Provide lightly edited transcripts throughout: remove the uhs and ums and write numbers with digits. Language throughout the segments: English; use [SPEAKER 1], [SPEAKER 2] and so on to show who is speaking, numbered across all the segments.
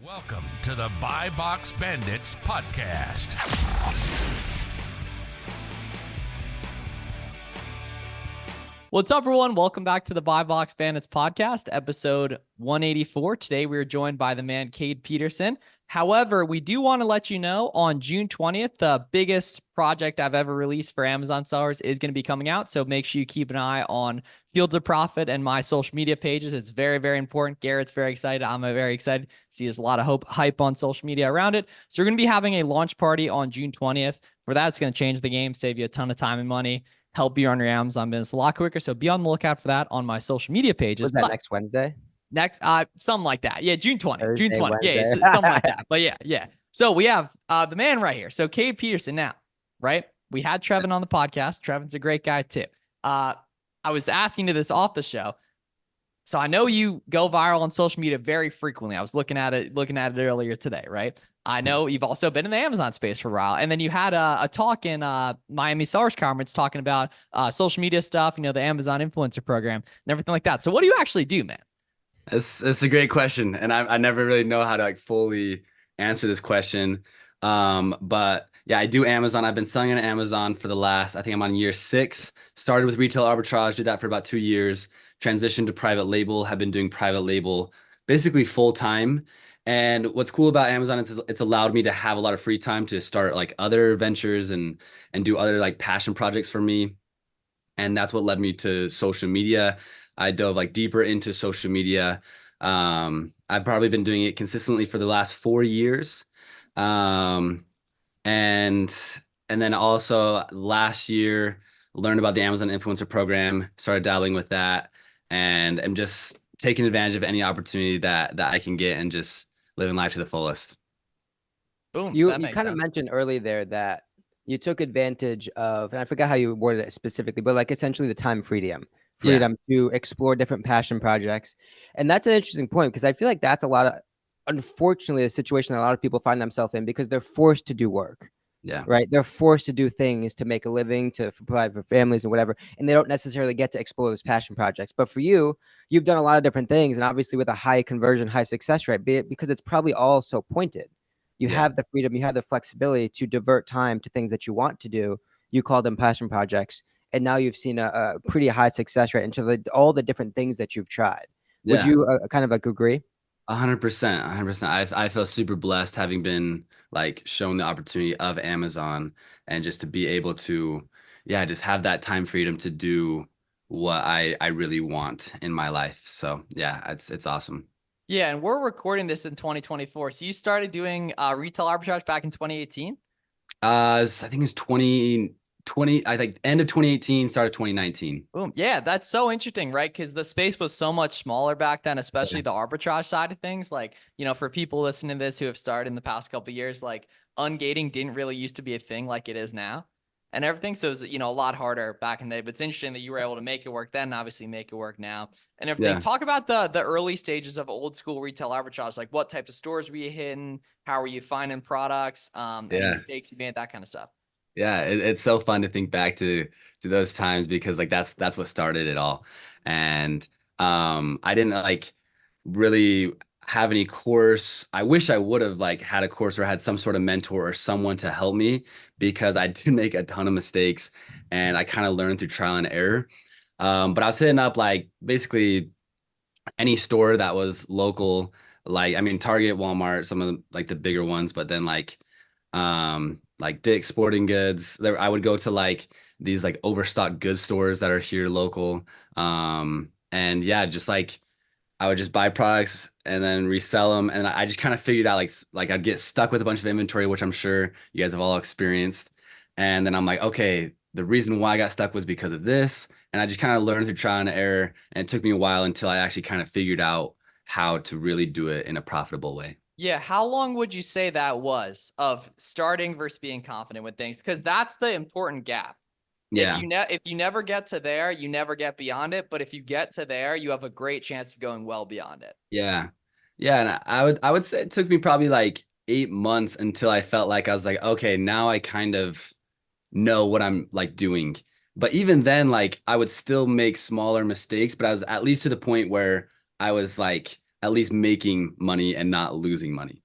[SPEAKER 1] Welcome to the Buy Box Bandits podcast.
[SPEAKER 2] What's up, everyone? Welcome back to the Buy Box Bandits podcast, episode 184. Today, we are joined by the man, Kade Peterson. However, we do want to let you know on June 20th, the biggest project I've ever released for Amazon sellers is going to be coming out. So make sure you keep an eye on Fields of Profit and my social media pages. It's very, very important. Garrett's very excited. I'm very excited. See, there's a lot of hype on social media around it. So we're going to be having a launch party on June 20th. For that, it's going to change the game, save you a ton of time and money, help you run your Amazon business a lot quicker. So be on the lookout for that on my social media pages.
[SPEAKER 3] Was that next Wednesday?
[SPEAKER 2] Next, something like that. Yeah, June 20th.
[SPEAKER 3] Thursday,
[SPEAKER 2] June 20th.
[SPEAKER 3] Wednesday.
[SPEAKER 2] Yeah, something like that. But yeah. So we have the man right here. So Kade Peterson now, right? We had Trevin on the podcast. Trevin's a great guy too. I was asking you this off the show. So I know you go viral on social media very frequently. I was looking at it earlier today, right? I know you've also been in the Amazon space for a while. And then you had a talk in Miami Sellers Conference talking about social media stuff, the Amazon influencer program and everything like that. So what do you actually do, man?
[SPEAKER 4] It's a great question. And I never really know how to fully answer this question. But yeah, I do Amazon. I've been selling on Amazon for the last, I think I'm on year 6. Started with retail arbitrage, did that for about 2 years, transitioned to private label, have been doing private label basically full time. And what's cool about Amazon is it's allowed me to have a lot of free time to start other ventures and do other passion projects for me. And that's what led me to social media. I dove deeper into social media. I've probably been doing it consistently for the last 4 years. And then also last year, learned about the Amazon influencer program, started dabbling with that, and I'm just taking advantage of any opportunity that I can get and just living life to the fullest.
[SPEAKER 2] Boom.
[SPEAKER 3] You kind of mentioned earlier there that you took advantage of, and I forgot how you worded it specifically, but essentially the time freedom to explore different passion projects. And that's an interesting point because I feel like that's unfortunately, a situation that a lot of people find themselves in because they're forced to do work.
[SPEAKER 4] Yeah.
[SPEAKER 3] Right. They're forced to do things to make a living, to provide for families and whatever. And they don't necessarily get to explore those passion projects. But for you, you've done a lot of different things. And obviously with a high conversion, high success rate, because it's probably all so pointed. You have the freedom, you have the flexibility to divert time to things that you want to do. You call them passion projects. And now you've seen a pretty high success rate into all the different things that you've tried. Would you kind of agree?
[SPEAKER 4] 100%. I feel super blessed having been shown the opportunity of Amazon and just to be able to, just have that time freedom to do what I really want in my life. So yeah, it's awesome.
[SPEAKER 2] Yeah. And we're recording this in 2024. So you started doing retail arbitrage back in 2018?
[SPEAKER 4] I think it's 2020, I think end of 2018, start of 2019.
[SPEAKER 2] Boom. Yeah, that's so interesting, right? Because the space was so much smaller back then, especially the arbitrage side of things. For people listening to this who have started in the past couple of years, ungating didn't really used to be a thing like it is now and everything. So it was, a lot harder back in the day, but it's interesting that you were able to make it work then and obviously make it work now and everything. Talk about the early stages of old school retail arbitrage. What types of stores were you hitting? How were you finding products? Any mistakes you made, that kind of stuff.
[SPEAKER 4] Yeah, it's so fun to think back to those times because that's what started it all. And I didn't really have any course. I wish I would have had a course or had some sort of mentor or someone to help me because I did make a ton of mistakes and I kind of learned through trial and error. But I was hitting up basically any store that was local, Target, Walmart, some of the bigger ones, but then Dick's Sporting Goods. I would go to these overstocked goods stores that are here local. And yeah, just I would just buy products and then resell them. And I just kind of figured out I'd get stuck with a bunch of inventory, which I'm sure you guys have all experienced. And then I'm okay, the reason why I got stuck was because of this. And I just kind of learned through trial and error. And it took me a while until I actually kind of figured out how to really do it in a profitable way.
[SPEAKER 2] Yeah. How long would you say that was of starting versus being confident with things? Because that's the important gap.
[SPEAKER 4] Yeah.
[SPEAKER 2] If you never get to there, you never get beyond it. But if you get to there, you have a great chance of going well beyond it.
[SPEAKER 4] Yeah. Yeah. And I would say it took me probably 8 months until I felt I was okay, now I kind of know what I'm doing. But even then, I would still make smaller mistakes, but I was at least to the point where I was at least making money and not losing money.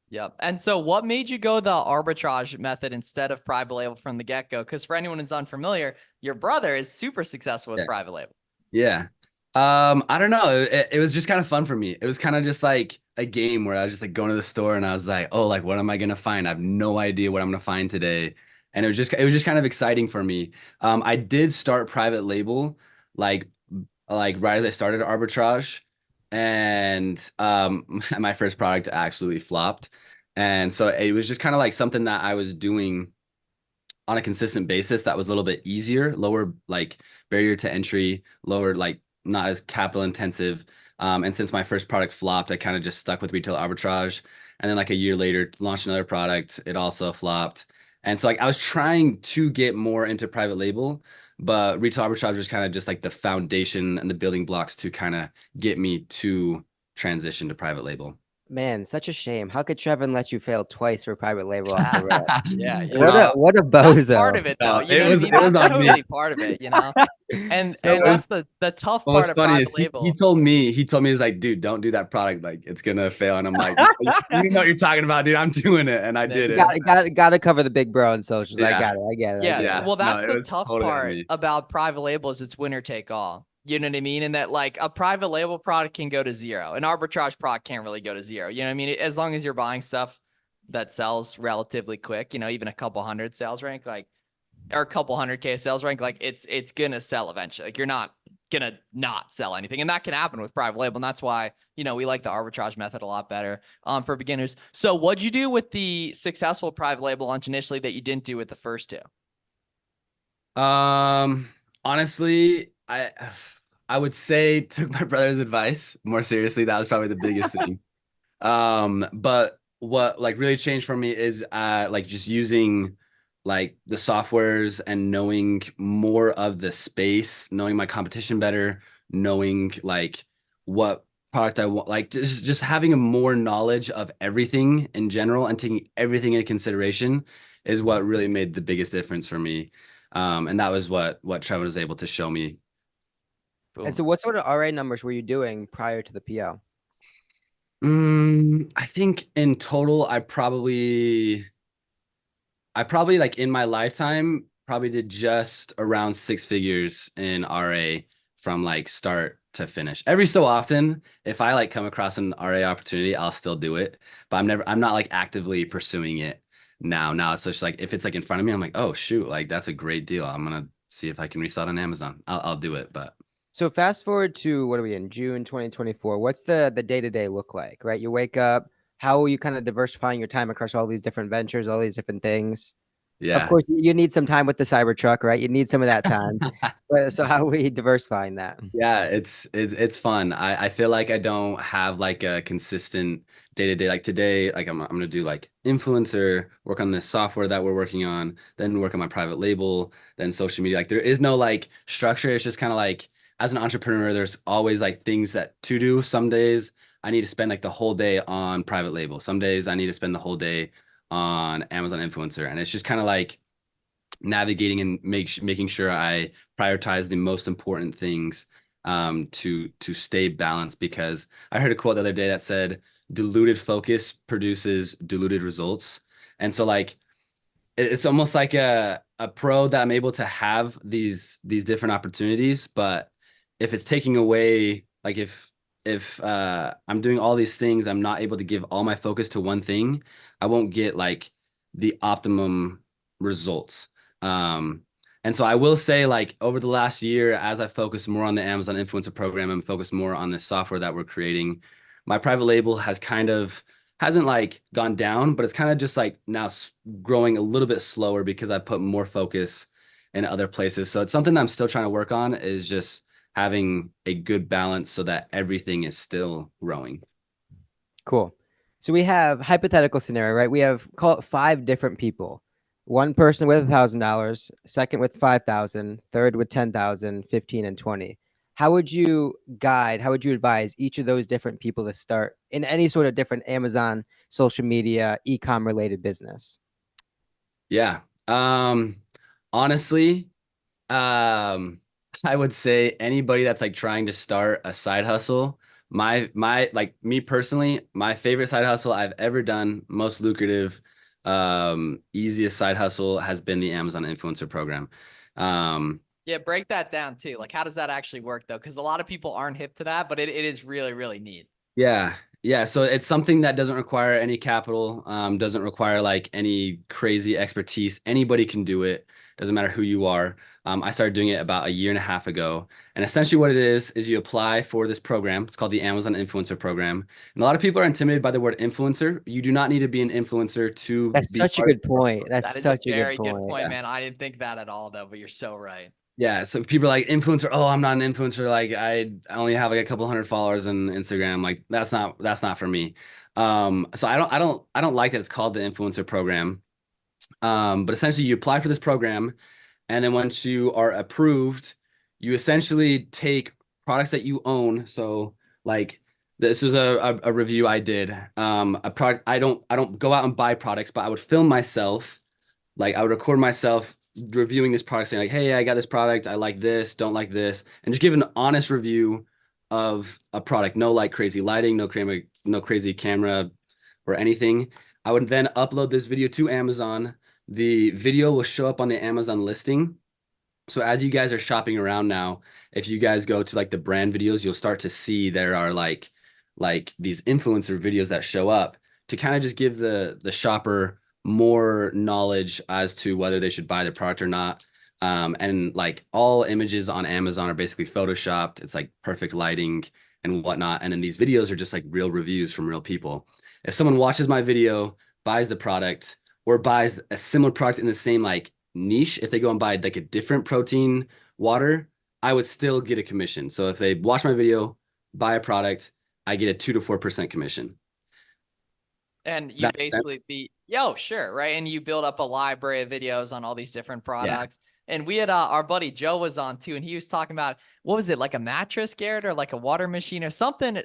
[SPEAKER 2] Yep. And so what made you go the arbitrage method instead of private label from the get-go? Because for anyone who's unfamiliar, your brother is super successful with private label.
[SPEAKER 4] Yeah. I don't know. It was just kind of fun for me. It was kind of just like a game where I was just like going to the store and I was like, oh, like what am I gonna find? I have no idea what I'm gonna find today. And it was just kind of exciting for me. I did start private label like right as I started Arbitrage, and my first product absolutely flopped. And so it was just kind of like something that I was doing on a consistent basis that was a little bit easier, lower like barrier to entry, lower like not as capital intensive. And since my first product flopped, I kind of just stuck with retail arbitrage. And then like a year later, launched another product. It also flopped. And so like I was trying to get more into private label, but retail arbitrage was kind of just like the foundation and the building blocks to kind of get me to transition to private label.
[SPEAKER 3] Man, such a shame. How could Trevin let you fail twice for private label off the rip?
[SPEAKER 2] Yeah.
[SPEAKER 3] What a
[SPEAKER 2] That's part
[SPEAKER 3] bozo.
[SPEAKER 2] of it, though.
[SPEAKER 4] No,
[SPEAKER 2] You know
[SPEAKER 4] it
[SPEAKER 2] what I mean?
[SPEAKER 4] was
[SPEAKER 2] That's
[SPEAKER 4] on me.
[SPEAKER 2] totally part of it, you know? And
[SPEAKER 4] So it
[SPEAKER 2] that's the tough
[SPEAKER 4] Well,
[SPEAKER 2] part
[SPEAKER 4] what's
[SPEAKER 2] of
[SPEAKER 4] funny is
[SPEAKER 2] private
[SPEAKER 4] he
[SPEAKER 2] label.
[SPEAKER 4] told me, he's like, dude, don't do that product. Like it's gonna fail. And I'm like, you know what you're talking about, dude. I'm doing it. And I did
[SPEAKER 3] You
[SPEAKER 4] it.
[SPEAKER 3] gotta cover the big bro on socials. I
[SPEAKER 4] Yeah.
[SPEAKER 3] got it. I get it. I
[SPEAKER 2] Yeah,
[SPEAKER 3] get
[SPEAKER 4] Yeah.
[SPEAKER 3] it.
[SPEAKER 2] well,
[SPEAKER 4] No,
[SPEAKER 2] that's
[SPEAKER 4] it
[SPEAKER 2] the
[SPEAKER 4] was
[SPEAKER 2] tough
[SPEAKER 4] totally on
[SPEAKER 2] part
[SPEAKER 4] me.
[SPEAKER 2] about private label is it's winner take all. You know what I mean? And that like a private label product can go to zero. An arbitrage product can't really go to zero. You know what I mean? As long as you're buying stuff that sells relatively quick, you know, even a couple hundred sales rank, like, or a couple 100K sales rank, like it's gonna sell eventually. Like you're not gonna not sell anything. And that can happen with private label. And that's why, you know, we like the arbitrage method a lot better for beginners. So what'd you do with the successful private label launch initially that you didn't do with the first two?
[SPEAKER 4] Honestly, I would say took my brother's advice more seriously. That was probably the biggest thing. But what like really changed for me is like just using like the softwares and knowing more of the space, knowing my competition better, knowing like what product I want, like just having a more knowledge of everything in general and taking everything into consideration is what really made the biggest difference for me. And that was what Trevor was able to show me.
[SPEAKER 3] And
[SPEAKER 2] Boom.
[SPEAKER 3] so, what sort of RA numbers were you doing prior to the PL?
[SPEAKER 4] I think in total, I probably like in my lifetime probably did just around six figures in RA from like start to finish. Every so often, if I like come across an RA opportunity, I'll still do it, but I'm not like actively pursuing it now. Now it's just like if it's like in front of me, I'm like, oh shoot, like that's a great deal. I'm gonna see if I can resell it on Amazon. I'll do it, but
[SPEAKER 3] So fast forward to what are we in June 2024? What's the day-to-day look like, right? You wake up, how are you kind of diversifying your time across all these different ventures, all these different things? Of
[SPEAKER 4] yeah.
[SPEAKER 3] course, you need some time with the Cybertruck, right? You need some of that time. But so how are we diversifying that?
[SPEAKER 4] Yeah, it's fun. I feel like I don't have like a consistent day to day. Like today, like I'm gonna do like influencer, work on this software that we're working on, then work on my private label, then social media. Like there is no like structure. It's just kind of like as an entrepreneur, there's always like things that to do. Some days I need to spend like the whole day on private label. Some days I need to spend the whole day on Amazon influencer. And it's just kind of like navigating and making sure I prioritize the most important things to stay balanced, because I heard a quote the other day that said diluted focus produces diluted results. And so like it's almost like a pro that I'm able to have these different opportunities, but if it's taking away, like if I'm doing all these things, I'm not able to give all my focus to one thing, I won't get like the optimum results. Um, and so I will say, like over the last year, as I focus more on the Amazon influencer program and focus more on the software that we're creating, my private label hasn't like gone down, but it's kind of just like now growing a little bit slower because I put more focus in other places. So it's something that I'm still trying to work on, is just having a good balance so that everything is still growing.
[SPEAKER 3] Cool. So we have hypothetical scenario, right? We have call it 5 different people. One person with $1,000, second with 5,000, third with 10,000, 15 and 20. How would you advise each of those different people to start in any sort of different Amazon, social media, e-com related business?
[SPEAKER 4] Yeah. Honestly, I would say anybody that's like trying to start a side hustle like me personally, my favorite side hustle I've ever done, most lucrative, easiest side hustle has been the Amazon influencer program.
[SPEAKER 2] Yeah, break that down too. Like, how does that actually work though? Because a lot of people aren't hip to that, but it is really, really neat.
[SPEAKER 4] Yeah. Yeah. So it's something that doesn't require any capital, doesn't require like any crazy expertise. Anybody can do it. Doesn't matter who you are. I started doing it about a year and a half ago. And essentially what it is you apply for this program. It's called the Amazon Influencer Program. And a lot of people are intimidated by the word influencer. You do not need to be an influencer to
[SPEAKER 3] That's
[SPEAKER 4] be
[SPEAKER 3] such a
[SPEAKER 4] part of
[SPEAKER 3] good
[SPEAKER 4] the
[SPEAKER 3] point.
[SPEAKER 4] program.
[SPEAKER 3] That's
[SPEAKER 2] That is a
[SPEAKER 3] such a good
[SPEAKER 2] very good
[SPEAKER 3] point.
[SPEAKER 2] point,
[SPEAKER 4] Yeah.
[SPEAKER 2] man. I didn't think that at all though, but you're so right.
[SPEAKER 4] Yeah, so people are like influencer. Oh, I'm not an influencer. Like I only have like a couple hundred followers on Instagram. Like that's not for me. So I don't like that it's called the influencer program. But essentially you apply for this program, and then once you are approved, you essentially take products that you own. So like this was a review I did. A product I don't go out and buy products, but I would film myself, like I would record myself reviewing this product, saying like, hey, I got this product, I like this, don't like this, and just give an honest review of a product. No like crazy lighting, no crazy camera or anything. I would then upload this video to Amazon. The video will show up on the Amazon listing. So as you guys are shopping around now, if you guys go to like the brand videos, you'll start to see there are like these influencer videos that show up to kind of just give the shopper more knowledge as to whether they should buy the product or not. And like all images on Amazon are basically photoshopped. It's like perfect lighting and whatnot. And then these videos are just like real reviews from real people. If someone watches my video, buys the product, or buys a similar product in the same like niche, if they go and buy like a different protein water, I would still get a commission. So if they watch my video, buy a product, I get a 2 to 4% commission.
[SPEAKER 2] And you
[SPEAKER 4] That makes
[SPEAKER 2] basically
[SPEAKER 4] sense?
[SPEAKER 2] sure, right? And you build up a library of videos on all these different
[SPEAKER 4] Yeah.
[SPEAKER 2] products. And we had our buddy Joe was on too, and he was talking about, what was it, like a mattress, Garrett, or like a water machine or something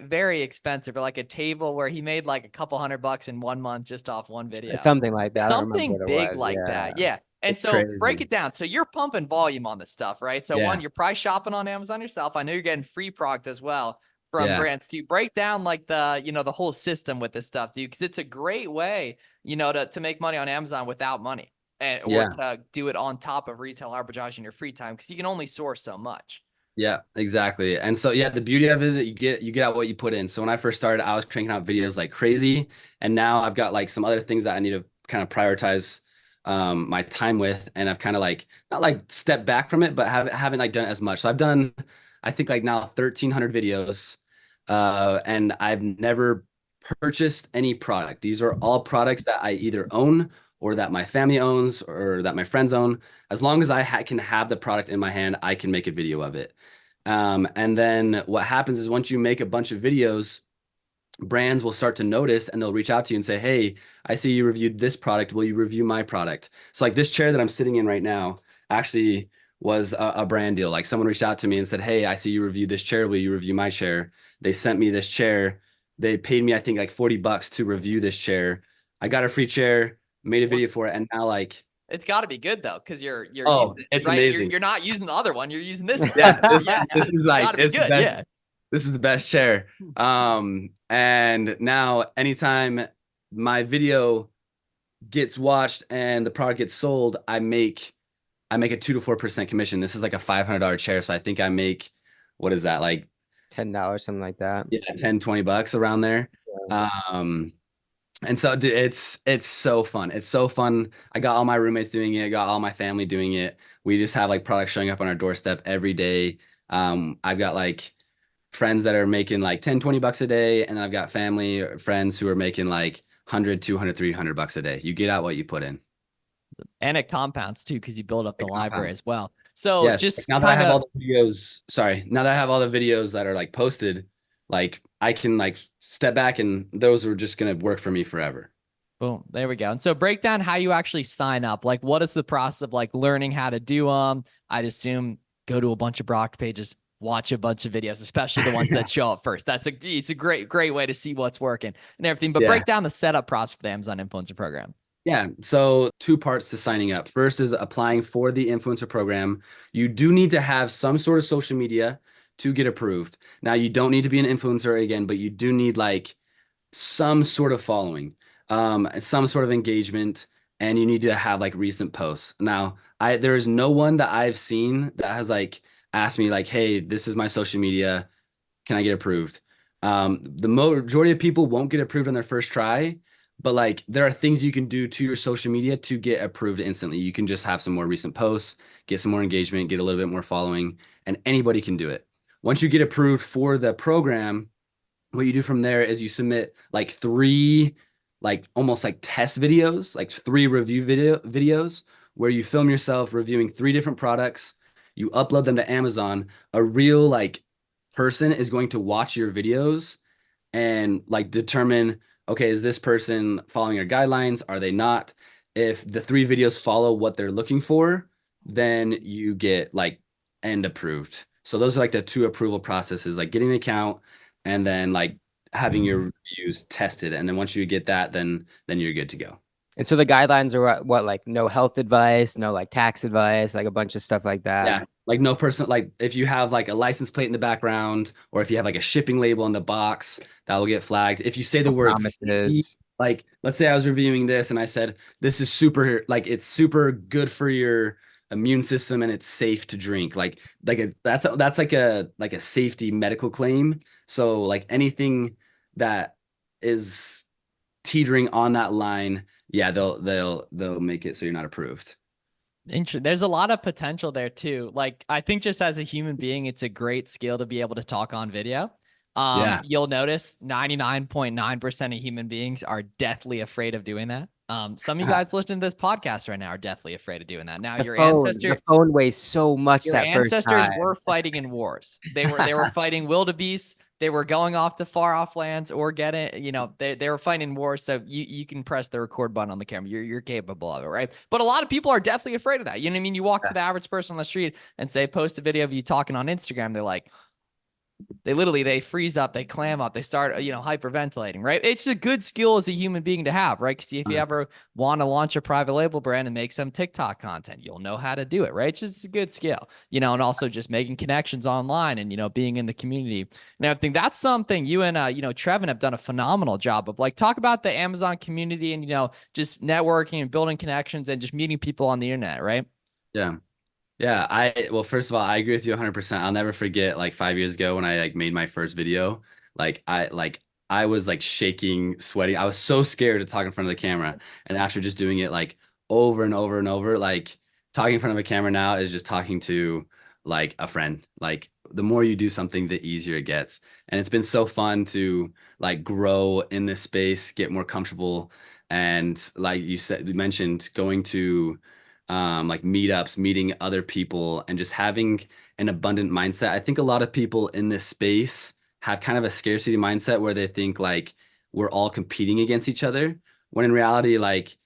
[SPEAKER 2] very expensive, or like a table where he made like a couple $100 in 1 month just off one video.
[SPEAKER 3] Something like that. I don't remember
[SPEAKER 2] Something
[SPEAKER 3] what it
[SPEAKER 2] big
[SPEAKER 3] was.
[SPEAKER 2] like
[SPEAKER 3] Yeah.
[SPEAKER 2] that. Yeah. And
[SPEAKER 4] It's
[SPEAKER 2] so break
[SPEAKER 4] crazy.
[SPEAKER 2] it down. So you're pumping volume on this stuff, right? So
[SPEAKER 4] Yeah.
[SPEAKER 2] one, you're probably shopping on Amazon yourself. I know you're getting free product as well from
[SPEAKER 4] Yeah.
[SPEAKER 2] brands. Do you break down like the whole system with this stuff, dude? Because it's a great way, to make money on Amazon without money, or
[SPEAKER 4] Yeah.
[SPEAKER 2] to do it on top of retail arbitrage in your free time, because you can only source so much.
[SPEAKER 4] Yeah, exactly. And so yeah, the beauty of it is that you get out what you put in. So when I first started, I was cranking out videos like crazy, and now I've got like some other things that I need to kind of prioritize my time with, and I've kind of like not like stepped back from it, but haven't like done it as much. So I've done, I think like now 1,300 videos, and I've never purchased any product. These are all products that I either own or that my family owns or that my friends own. As long as I can have the product in my hand, I can make a video of it. And then what happens is once you make a bunch of videos, brands will start to notice and they'll reach out to you and say, hey, I see you reviewed this product. Will you review my product? So like this chair that I'm sitting in right now actually was a brand deal. Like someone reached out to me and said, hey, I see you reviewed this chair. Will you review my chair? They sent me this chair. They paid me, I think like $40 to review this chair. I got a free chair, made a video for it. And now like,
[SPEAKER 2] It's got to be good though, because you're
[SPEAKER 4] oh,
[SPEAKER 2] using
[SPEAKER 4] it's
[SPEAKER 2] right.
[SPEAKER 4] amazing.
[SPEAKER 2] You're not using the other one. You're using this one.
[SPEAKER 4] Yeah,
[SPEAKER 2] Yeah,
[SPEAKER 4] this is
[SPEAKER 2] it's
[SPEAKER 4] like,
[SPEAKER 2] gotta be
[SPEAKER 4] it's the
[SPEAKER 2] good.
[SPEAKER 4] best.
[SPEAKER 2] Yeah.
[SPEAKER 4] This is the best chair. And now anytime my video gets watched and the product gets sold, I make a 2 to 4% commission. This is like a $500 chair. So I think I make, what is that? Like
[SPEAKER 3] $10, something like that.
[SPEAKER 4] yeah, 10, $20 around there. And so it's so fun. It's so fun. I got all my roommates doing it. I got all my family doing it. We just have like products showing up on our doorstep every day. I've got like friends that are making like 10, $20 a day. And I've got family or friends who are making like 100, 200, $300 a day. You get out what you put in.
[SPEAKER 2] And it compounds too, because you build up the
[SPEAKER 4] It
[SPEAKER 2] library
[SPEAKER 4] compounds.
[SPEAKER 2] as well. So
[SPEAKER 4] Yes.
[SPEAKER 2] just
[SPEAKER 4] Now that I
[SPEAKER 2] kind
[SPEAKER 4] have all
[SPEAKER 2] of,
[SPEAKER 4] the videos, sorry, now that I have all the videos that are like posted, like I can like step back and those are just going to work for me forever.
[SPEAKER 2] boom, there we go. And so break down how you actually sign up. Like, what is the process of like learning how to do them? I'd assume go to a bunch of Brock pages, watch a bunch of videos, especially the ones that show up first. It's a great way to see what's working and everything. But
[SPEAKER 4] Yeah.
[SPEAKER 2] break down the setup process for the Amazon Influencer Program.
[SPEAKER 4] Yeah. So 2 parts to signing up. First is applying for the influencer program. You do need to have some sort of social media. to get approved. Now, you don't need to be an influencer again, but you do need like some sort of following, some sort of engagement, and you need to have like recent posts. Now, there is no one that I've seen that has like asked me like, hey, this is my social media. Can I get approved? The majority of people won't get approved on their first try, but like there are things you can do to your social media to get approved instantly. You can just have some more recent posts, get some more engagement, get a little bit more following, and anybody can do it. Once you get approved for the program, what you do from there is you submit like three, like almost like test videos, like three review videos where you film yourself reviewing three different products. You upload them to Amazon. A real like person is going to watch your videos and like determine, okay, is this person following your guidelines? Are they not? If the three videos follow what they're looking for, then you get like end approved. So those are like the two approval processes, like getting the account and then like having your reviews tested. And then once you get that, then you're good to go.
[SPEAKER 3] And so the guidelines are what, like no health advice, no like tax advice, like a bunch of stuff like that.
[SPEAKER 4] Yeah. Like no person, like if you have like a license plate in the background, or if you have like a shipping label in the box, that will get flagged. If you say the word safety,
[SPEAKER 3] Promises.
[SPEAKER 4] like let's say I was reviewing this and I said, this is super, like it's super good for your immune system and it's safe to drink. That's like a safety medical claim. So like anything that is teetering on that line, yeah, they'll make it so you're not approved.
[SPEAKER 2] There's a lot of potential there too. Like I think just as a human being, it's a great skill to be able to talk on video.
[SPEAKER 4] Yeah.
[SPEAKER 2] You'll notice 99.9% of human beings are deathly afraid of doing that. Some of you guys listening to this podcast right now are deathly afraid of doing that. Now
[SPEAKER 3] The phone weighs so much
[SPEAKER 2] your
[SPEAKER 3] that first
[SPEAKER 2] ancestors
[SPEAKER 3] time.
[SPEAKER 2] were fighting in wars. They were fighting wildebeest. They were going off to far off lands or getting, they were fighting wars. So you can press the record button on the camera. You're capable of it, right? But a lot of people are deathly afraid of that. You know what I mean? You walk to the average person on the street and say, post a video of you talking on Instagram. They're like, they freeze up, they clam up, they start, hyperventilating, right? It's a good skill as a human being to have, right? Because if you ever want to launch a private label brand and make some TikTok content, you'll know how to do it, right? It's just a good skill, and also just making connections online and, being in the community. And I think that's something you and, Trevin have done a phenomenal job of. Like, talk about the Amazon community and, just networking and building connections and just meeting people on the internet, right?
[SPEAKER 4] Yeah. Yeah, well, first of all, I agree with you 100%. I'll never forget like 5 years ago when I like made my first video. I was like shaking, sweating. I was so scared to talk in front of the camera. And after just doing it like over and over and over, like talking in front of a camera now is just talking to like a friend. Like the more you do something, the easier it gets. And it's been so fun to like grow in this space, get more comfortable. And like you mentioned, going to like meetups, meeting other people, and just having an abundant mindset. I think a lot of people in this space have kind of a scarcity mindset where they think like we're all competing against each other, when in reality, like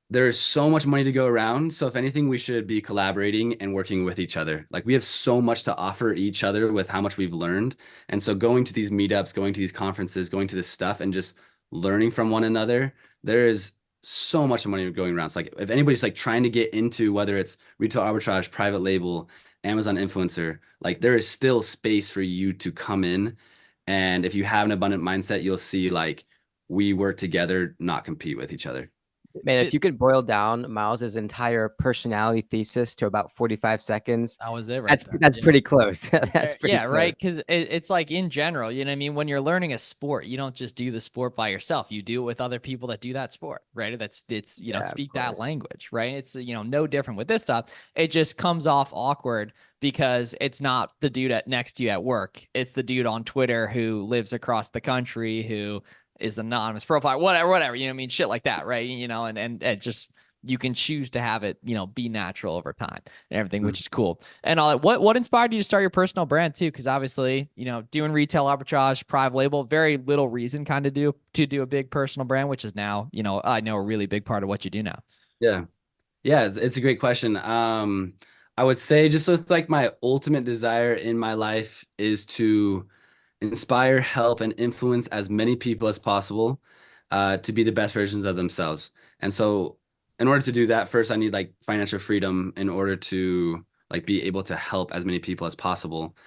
[SPEAKER 4] there's so much money to go around. So if anything, we should be collaborating and working with each other. Like we have so much to offer each other with how much we've learned. And so going to these meetups, going to these conferences, going to this stuff and just learning from one another, there is so much money going around. So like if anybody's like trying to get into whether it's retail arbitrage, private label, Amazon influencer, like there is still space for you to come in. And if you have an abundant mindset, you'll see like we work together, not compete with each other.
[SPEAKER 3] Man, if you could boil down Miles's entire personality thesis to about 45 seconds,
[SPEAKER 2] That was it, right?
[SPEAKER 3] that's pretty close. That's pretty close.
[SPEAKER 2] Right. Because it's like in general, you know what I mean? When you're learning a sport, you don't just do the sport by yourself. You do it with other people that do that sport, right? Speak that language, right? It's, no different with this stuff. It just comes off awkward because it's not the dude next to you at work. It's the dude on Twitter who lives across the country, who is anonymous profile, whatever, you know what I mean? Shit like that, right? And it just, you can choose to have it, be natural over time and everything, which is cool. And what inspired you to start your personal brand too? Because obviously, doing retail arbitrage, private label, very little reason kind of to do a big personal brand, which is now, I know a really big part of what you do now.
[SPEAKER 4] Yeah. It's a great question. I would say just with like my ultimate desire in my life is to inspire, help, and influence as many people as possible to be the best versions of themselves. And so in order to do that, first I need like financial freedom in order to like be able to help as many people as possible.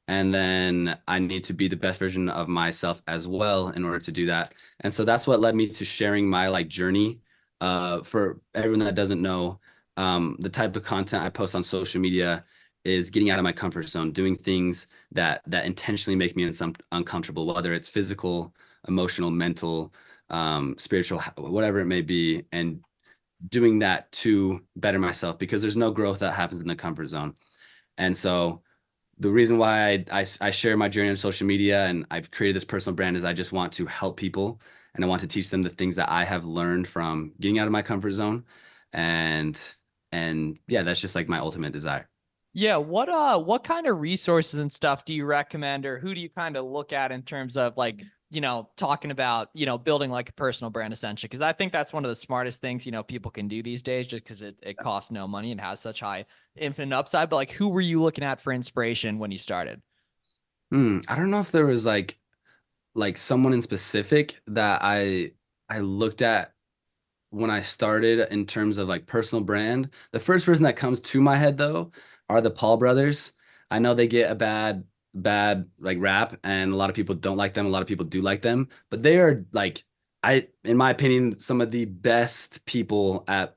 [SPEAKER 4] And then I need to be the best version of myself as well in order to do that. And so that's what led me to sharing my like journey. For everyone that doesn't know, the type of content I post on social media is getting out of my comfort zone, doing things that intentionally make me uncomfortable, whether it's physical, emotional, mental, spiritual, whatever it may be, and doing that to better myself because there's no growth that happens in the comfort zone. And so the reason why I share my journey on social media and I've created this personal brand is I just want to help people and I want to teach them the things that I have learned from getting out of my comfort zone. And yeah, that's just like my ultimate desire.
[SPEAKER 2] Yeah, what kind of resources and stuff do you recommend, or who do you kind of look at in terms of like, talking about, building like a personal brand essentially? Because I think that's one of the smartest things, people can do these days just because it costs no money and has such high infinite upside. But like, who were you looking at for inspiration when you started?
[SPEAKER 4] I don't know if there was like someone in specific that I looked at when I started in terms of like personal brand. The first person that comes to my head though are the Paul brothers. I know they get a bad like rap and a lot of people don't like them. A lot of people do like them, but they are like in my opinion, some of the best people at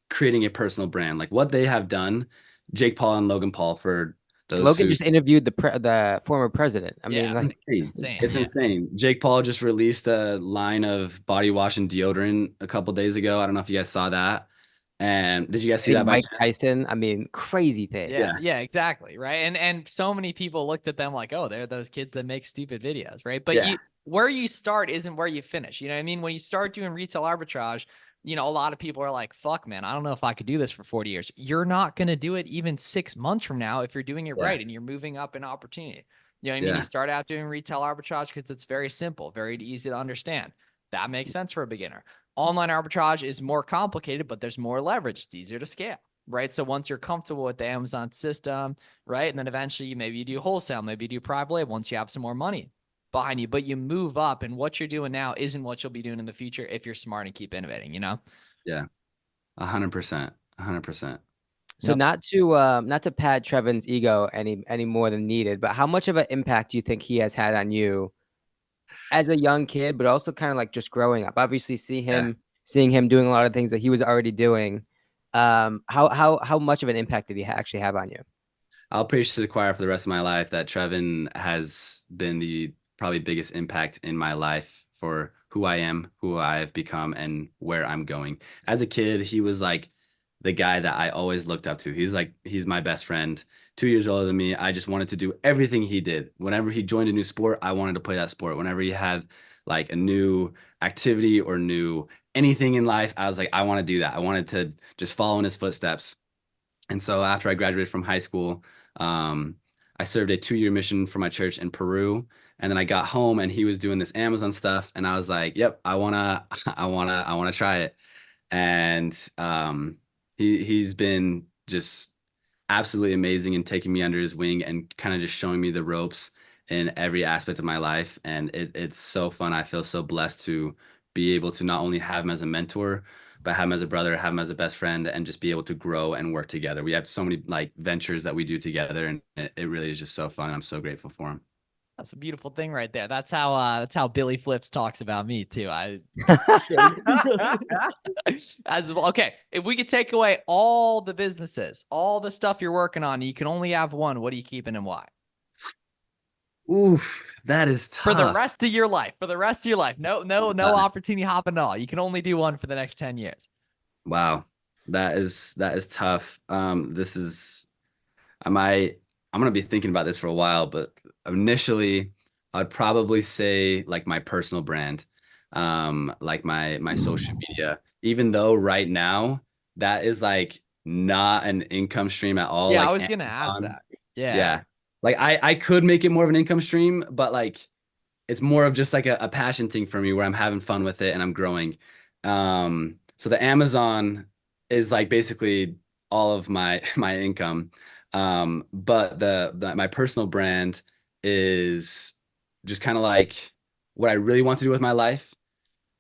[SPEAKER 4] creating a personal brand. Like what they have done, Jake Paul and Logan Paul for those
[SPEAKER 3] Logan
[SPEAKER 4] who
[SPEAKER 3] just interviewed the former president. I mean,
[SPEAKER 2] Yeah,
[SPEAKER 3] like,
[SPEAKER 2] insane.
[SPEAKER 4] it's
[SPEAKER 2] Yeah.
[SPEAKER 4] insane. Jake Paul just released a line of body wash and deodorant a couple days ago. I don't know if you guys saw that. And did you guys see that by
[SPEAKER 3] Mike
[SPEAKER 4] chance?
[SPEAKER 3] Tyson. I mean, crazy thing.
[SPEAKER 2] Yeah, yeah, exactly. Right. And so many people looked at them like, oh, they're those kids that make stupid videos, right? But
[SPEAKER 4] Yeah.
[SPEAKER 2] where you start isn't where you finish. You know what I mean? When you start doing retail arbitrage, a lot of people are like, fuck, man, I don't know if I could do this for 40 years. You're not going to do it even 6 months from now if you're doing it
[SPEAKER 4] Yeah.
[SPEAKER 2] right and you're moving up in opportunity. You know what I mean?
[SPEAKER 4] Yeah.
[SPEAKER 2] You start out doing retail arbitrage because it's very simple, very easy to understand. That makes sense for a beginner. Online arbitrage is more complicated, but there's more leverage. It's easier to scale. Right. So once you're comfortable with the Amazon system, right. And then eventually maybe you do wholesale, maybe you do private label once you have some more money behind you, but you move up and what you're doing now isn't what you'll be doing in the future if you're smart and keep innovating,
[SPEAKER 4] Yeah. 100%. 100%.
[SPEAKER 3] So
[SPEAKER 2] Yep.
[SPEAKER 3] not to pad Trevin's ego any more than needed, but how much of an impact do you think he has had on you as a young kid, but also kind of like just growing up? Obviously, seeing him doing a lot of things that he was already doing. How much of an impact did he actually have on you?
[SPEAKER 4] I'll preach to the choir for the rest of my life that Trevin has been the probably biggest impact in my life for who I am, who I've become, and where I'm going. As a kid, he was like the guy that I always looked up to. He's my best friend, 2 years older than me. I just wanted to do everything he did. Whenever he joined a new sport, I wanted to play that sport. Whenever he had like a new activity or new anything in life, I was like, I want to do that. I wanted to just follow in his footsteps. And so after I graduated from high school, um, I served a 2-year mission for my church in Peru. And then I got home and he was doing this Amazon stuff. And I was like, yep, I wanna try it. And he's been just absolutely amazing in taking me under his wing and kind of just showing me the ropes in every aspect of my life. And it's so fun. I feel so blessed to be able to not only have him as a mentor, but have him as a brother, have him as a best friend, and just be able to grow and work together. We have so many like ventures that we do together, and it really is just so fun. I'm so grateful for him.
[SPEAKER 2] That's a beautiful thing right there. That's how Billy Flips talks about me too. As well. Okay. If we could take away all the businesses, all the stuff you're working on, you can only have one. What are you keeping and why?
[SPEAKER 4] Oof, that is tough.
[SPEAKER 2] For the rest of your life. For the rest of your life. No opportunity hopping at all. You can only do one for the next 10 years.
[SPEAKER 4] Wow. That is tough. This is I'm gonna be thinking about this for a while, but initially I'd probably say like my personal brand, like my social media, even though right now that is like not an income stream at all.
[SPEAKER 2] Yeah,
[SPEAKER 4] like
[SPEAKER 2] I was gonna ask
[SPEAKER 4] Amazon.
[SPEAKER 2] that. Yeah.
[SPEAKER 4] Yeah. Like I could make it more of an income stream, but like it's more of just like a passion thing for me where I'm having fun with it and I'm growing. So the Amazon is like basically all of my my income. But my personal brand is just kind of like what I really want to do with my life.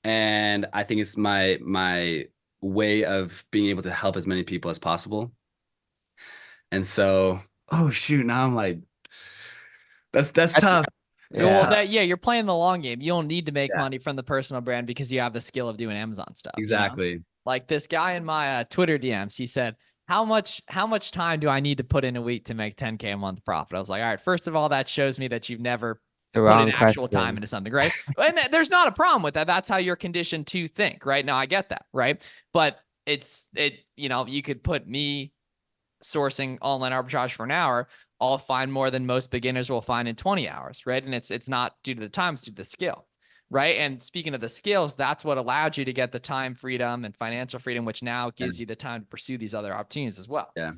[SPEAKER 4] And I think it's my way of being able to help as many people as possible. And so, oh shoot, now I'm like, That's tough. That's
[SPEAKER 2] Well,
[SPEAKER 4] tough.
[SPEAKER 2] you're playing the long game. You don't need to make
[SPEAKER 4] Yeah,
[SPEAKER 2] money from the personal brand because you have the skill of doing Amazon stuff,
[SPEAKER 4] exactly.
[SPEAKER 2] Like this guy in my Twitter DMs, he said, how much time do I need to put in a week to make 10K a month profit? I was like, all right, first of all, that shows me that you've never
[SPEAKER 3] The
[SPEAKER 2] put in
[SPEAKER 3] wrong
[SPEAKER 2] actual time
[SPEAKER 3] question.
[SPEAKER 2] into something, right? And there's not a problem with that. That's how you're conditioned to think, right? Now I get that, right? But you could put me sourcing online arbitrage for an hour, I'll find more than most beginners will find in 20 hours, right? And it's not due to the time, it's due to the skill, right? And speaking of the skills, that's what allowed you to get the time freedom and financial freedom, which now gives you the time to pursue these other opportunities as well.
[SPEAKER 4] Yeah.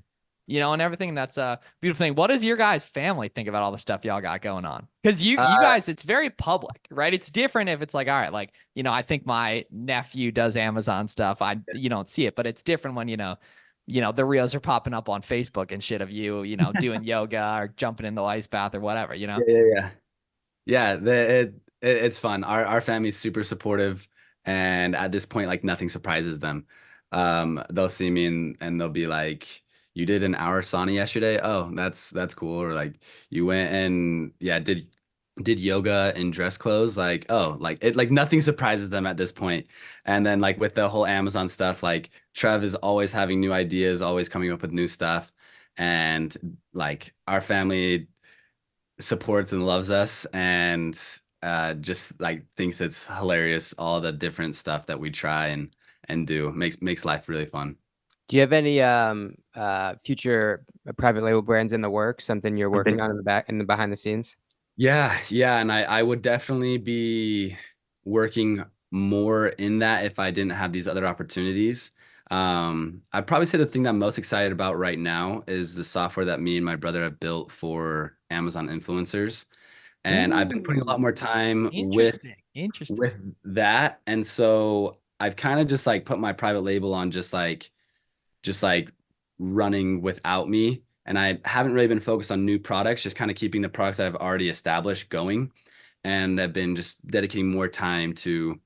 [SPEAKER 2] And everything. That's a beautiful thing. What does your guys' family think about all the stuff y'all got going on? Because you guys, it's very public, right? It's different if it's like, all right, like, I think my nephew does Amazon stuff. You don't see it, but it's different when, the reels are popping up on Facebook and shit of you, doing yoga or jumping in the ice bath or whatever,
[SPEAKER 4] Yeah, yeah, yeah. It's fun. Our family's super supportive, and at this point, like nothing surprises them. They'll see me and they'll be like, "You did an hour sauna yesterday? Oh, that's cool." Or like, "You went and did yoga in dress clothes?" Like, oh, like nothing surprises them at this point. And then like with the whole Amazon stuff, like Trev is always having new ideas, always coming up with new stuff, and like our family supports and loves us, and just like thinks it's hilarious, all the different stuff that we try and do makes life really fun.
[SPEAKER 3] Do you have any future private label brands in the works? Something you're working on in the behind the scenes?
[SPEAKER 4] Yeah, and I would definitely be working more in that if I didn't have these other opportunities. I'd probably say the thing that I'm most excited about right now is the software that me and my brother have built for Amazon influencers. And I've been putting a lot more time
[SPEAKER 2] Interesting.
[SPEAKER 4] with that. And so I've kind of just like put my private label on just like running without me. And I haven't really been focused on new products, just kind of keeping the products that I've already established going. And I've been just dedicating more time to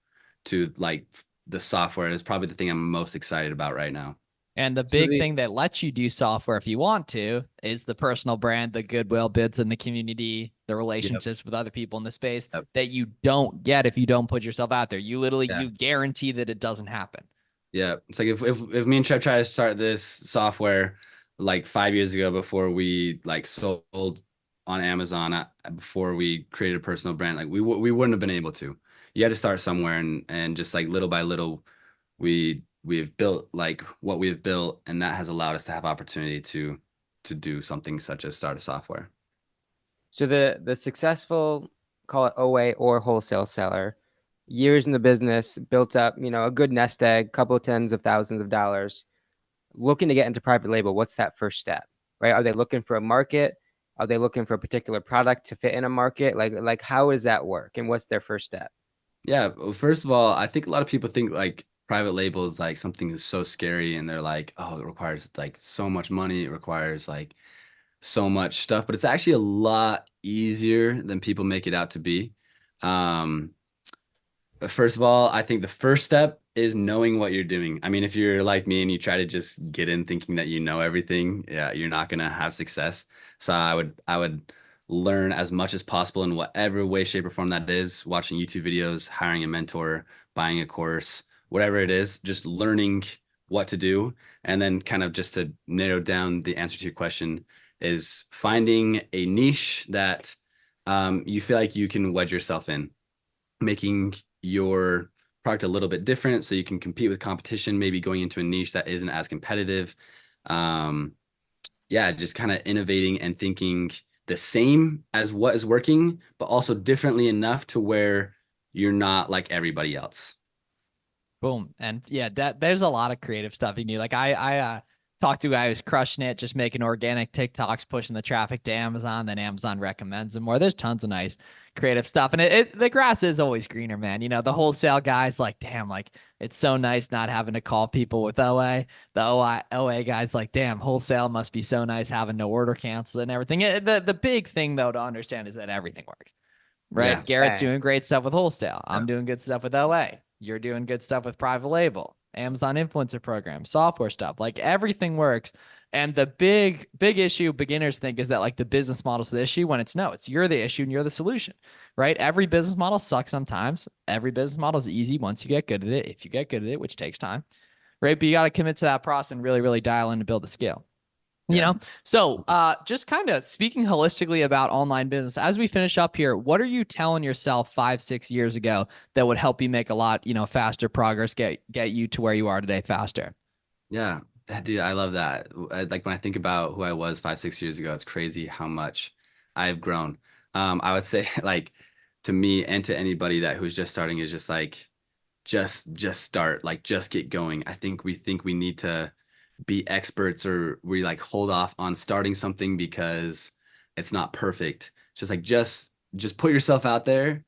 [SPEAKER 4] like the software is probably the thing I'm most excited about right now.
[SPEAKER 2] And the
[SPEAKER 3] So
[SPEAKER 2] big thing that lets you do software if you want to is the personal brand, the goodwill bids in the community, the relationships with other people in the space that you don't get if you don't put yourself out there. You literally, you guarantee that it doesn't happen.
[SPEAKER 4] Yeah. It's like if me and Trev try to start this software like 5 years ago before we like sold on Amazon, before we created a personal brand, like we wouldn't have been able to. You had to start somewhere, and just like little by little, we've built like what we've built, and that has allowed us to have opportunity to do something such as start a software.
[SPEAKER 3] So the successful, call it OA or wholesale seller, years in the business, built up, a good nest egg, couple of tens of thousands of dollars, looking to get into private label. What's that first step, right? Are they looking for a market? Are they looking for a particular product to fit in a market? Like how does that work? And what's their first step?
[SPEAKER 4] Yeah, well, first of all, I think a lot of people think like private label is like something that's so scary, and they're like, oh, it requires like so much money, it requires like so much stuff, but it's actually a lot easier than people make it out to be. Um, First of all, I think the first step is knowing what you're doing. I mean, if you're like me and you try to just get in thinking that you know everything, yeah, you're not gonna have success. So I would learn as much as possible in whatever way, shape, or form that is, watching YouTube videos, hiring a mentor, buying a course, whatever it is, just learning what to do. And then kind of just to narrow down the answer to your question is finding a niche that you feel like you can wedge yourself in, making your product a little bit different so you can compete with competition, maybe going into a niche that isn't as competitive. Yeah, just kind of innovating and thinking the same as what is working, but also differently enough to where you're not like everybody else.
[SPEAKER 2] Boom. And yeah, there's a lot of creative stuff you need. Like I talked to a guy who's crushing it, just making organic TikToks, pushing the traffic to Amazon, then Amazon recommends them more. There's tons of nice creative stuff. And the grass is always greener, man. The wholesale guys like, damn, like it's so nice not having to call people with OA. The OA guys like, damn, wholesale must be so nice having no order cancel and everything. The big thing though to understand is that everything works. Right?
[SPEAKER 4] Yeah.
[SPEAKER 2] Garrett's doing great stuff with wholesale. I'm doing good stuff with OA. You're doing good stuff with private label, Amazon influencer program, software stuff. Like everything works. And the big issue beginners think is that like the business model's the issue when it's no, it's you're the issue and you're the solution, right? Every business model sucks sometimes. Every business model is easy once you get good at it, if you get good at it, which takes time, right? But you got to commit to that process and really, really dial in to build the skill. You know, so just kind of speaking holistically about online business, as we finish up here, what are you telling yourself 5-6 years ago that would help you make a lot, faster progress, get you to where you are today faster?
[SPEAKER 4] Yeah, dude, I love that. Like when I think about who I was 5-6 years ago, it's crazy how much I've grown. I would say like to me and to anybody who's just starting is just like, just start, like just get going. I think we need to be experts, or we like hold off on starting something because it's not perfect. Just like just put yourself out there,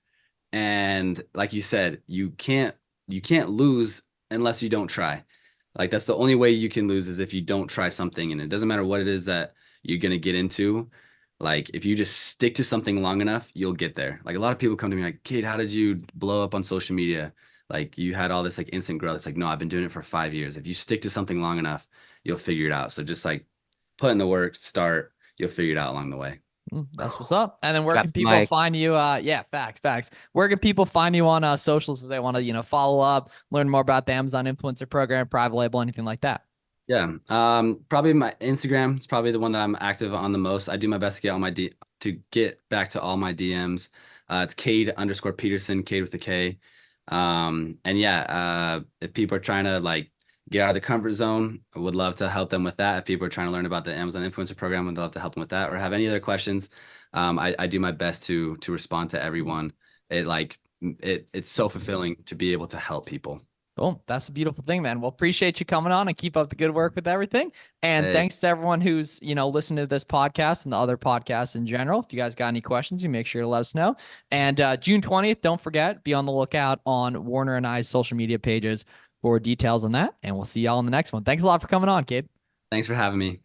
[SPEAKER 4] and like you said, you can't lose unless you don't try. Like that's the only way you can lose, is if you don't try something, and it doesn't matter what it is that you're going to get into. Like if you just stick to something long enough, you'll get there. Like a lot of people come to me like, Kate, how did you blow up on social media? Like you had all this like instant growth. It's like, no, I've been doing it for 5 years. If you stick to something long enough, you'll figure it out. So just like put in the work, start, you'll figure it out along the way.
[SPEAKER 2] That's what's up. And then where
[SPEAKER 3] Drop
[SPEAKER 2] can
[SPEAKER 3] the
[SPEAKER 2] people
[SPEAKER 3] mic.
[SPEAKER 2] find you? Yeah, facts. Where can people find you on socials if they want to, follow up, learn more about the Amazon influencer program, private label, anything like that?
[SPEAKER 4] Yeah. Probably my Instagram is probably the one that I'm active on the most. I do my best to get on to get back to all my DMs. It's Kade_Peterson, Kade with a K. And yeah, if people are trying to like get out of the comfort zone, I would love to help them with that. If people are trying to learn about the Amazon influencer program, I'd love to help them with that, or have any other questions. I do my best to respond to everyone. It's so fulfilling to be able to help people.
[SPEAKER 2] Cool. That's a beautiful thing, man. Well, appreciate you coming on and keep up the good work with everything. And
[SPEAKER 4] Hey.
[SPEAKER 2] thanks to everyone who's, listening to this podcast and the other podcasts in general. If you guys got any questions, you make sure to let us know. And June 20th, don't forget, be on the lookout on Warner and I's social media pages for details on that. And we'll see y'all in the next one. Thanks a lot for coming on, Kade.
[SPEAKER 4] Thanks for having me.